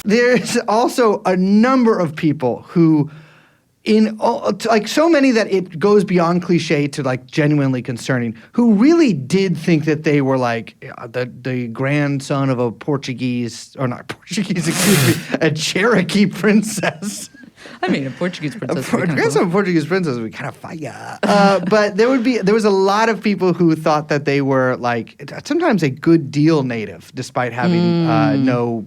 There's also a number of people who, like so many that it goes beyond cliche to like genuinely concerning, who really did think that they were like the grandson of a Portuguese, or not Portuguese, excuse me, a Cherokee princess. I mean, a Portuguese princess. A Portuguese princess would be kind of fire. But there was a lot of people who thought that they were like sometimes a good deal native, despite having no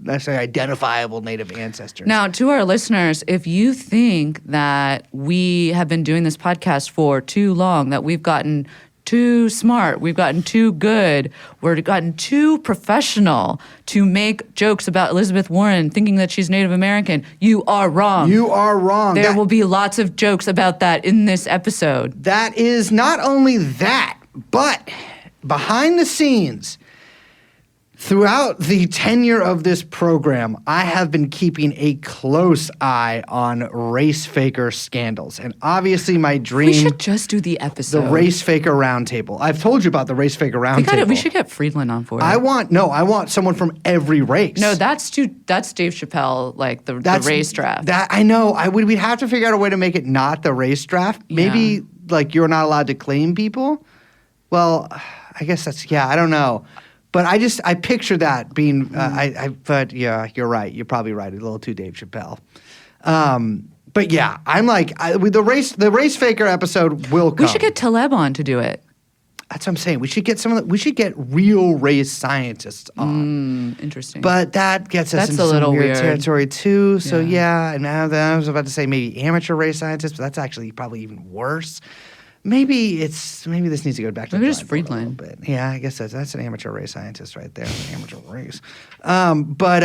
necessarily identifiable native ancestors. Now, to our listeners, if you think that we have been doing this podcast for too long, that we've gotten too smart, we've gotten too good, we've gotten too professional to make jokes about Elizabeth Warren thinking that she's Native American, you are wrong. You are wrong. There will be lots of jokes about that in this episode. That is not only that, but behind the scenes, throughout the tenure of this program, I have been keeping a close eye on race faker scandals. And obviously my dream... We should just do the episode. The race faker roundtable. I've told you about the race faker roundtable. We should get Friedland on for it. I want someone from every race. No, that's Dave Chappelle, like the race draft. That I know. We'd have to figure out a way to make it not the race draft. Maybe like you're not allowed to claim people. Well, I guess I don't know. But I picture that being, but yeah, you're right. You're probably right. A little too Dave Chappelle. But yeah, I'm like, the race faker episode will come. We should get Taleb on to do it. That's what I'm saying. We should get real race scientists on. Interesting. But that gets us into some weird territory too. So yeah, and I was about to say maybe amateur race scientists, but that's actually probably even worse. Maybe this needs to go back to just Friedland. A little bit. Yeah, I guess that's an amateur race scientist right there. Amateur race. But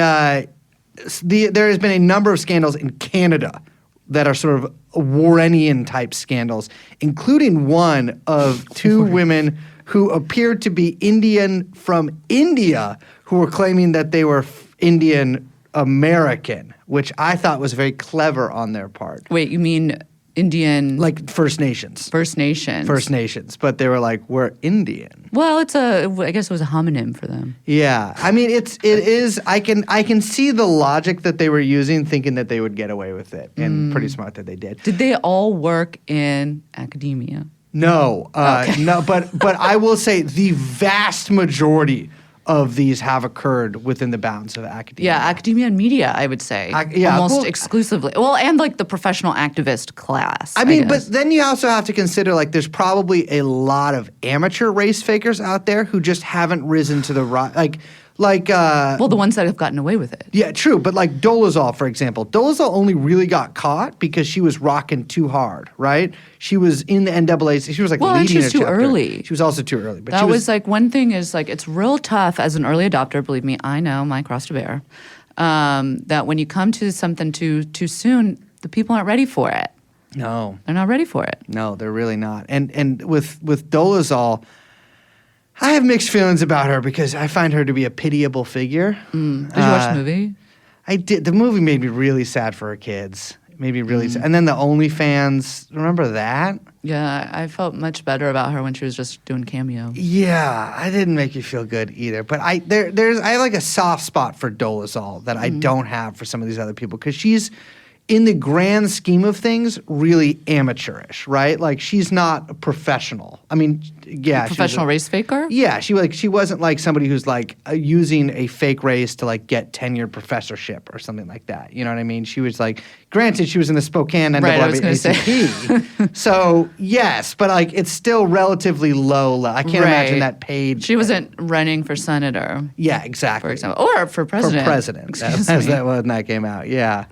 there has been a number of scandals in Canada that are sort of Warrenian type scandals, including one of two women who appeared to be Indian from India who were claiming that they were Indian American, which I thought was very clever on their part. Wait, you mean Indian, like First Nations. First Nations, but they were like, we're Indian. Well, I guess it was a homonym for them. Yeah, I mean, it is. I can see the logic that they were using, thinking that they would get away with it, and pretty smart that they did. Did they all work in academia? No, no, but I will say the vast majority of these have occurred within the bounds of academia. Yeah, academia and media, I would say. Almost exclusively. Well, and like the professional activist class. I mean, but then you also have to consider like there's probably a lot of amateur race fakers out there who just haven't risen to the well, the ones that have gotten away with it. Yeah, true. But like Dolezal, for example. Dolezal only really got caught because she was rocking too hard, right? She was in the NAACP. She was like leading and she was a chapter. Too early. She was also too early. But that was like one thing is like it's real tough as an early adopter. Believe me, I know my cross to bear. That when you come to something too soon, the people aren't ready for it. No, they're not ready for it. No, they're really not. And with Dolezal, I have mixed feelings about her because I find her to be a pitiable figure. Did you watch the movie? I did. The movie made me really sad for her kids. It made me really sad. And then the OnlyFans, remember that? Yeah, I felt much better about her when she was just doing cameo. Yeah, I didn't make you feel good either. But I have like a soft spot for Dolezal that I don't have for some of these other people because she's, in the grand scheme of things, really amateurish, right? Like she's not a professional. I mean, yeah, professional race faker. Yeah, she wasn't like somebody who's like using a fake race to like get tenured professorship or something like that. You know what I mean? She was like, granted, she was in the Spokane NAACP, so yes, but like it's still relatively low. I can't imagine that paid. She wasn't running for senator. Yeah, exactly. For example, or for president. For president, as that came out. Yeah.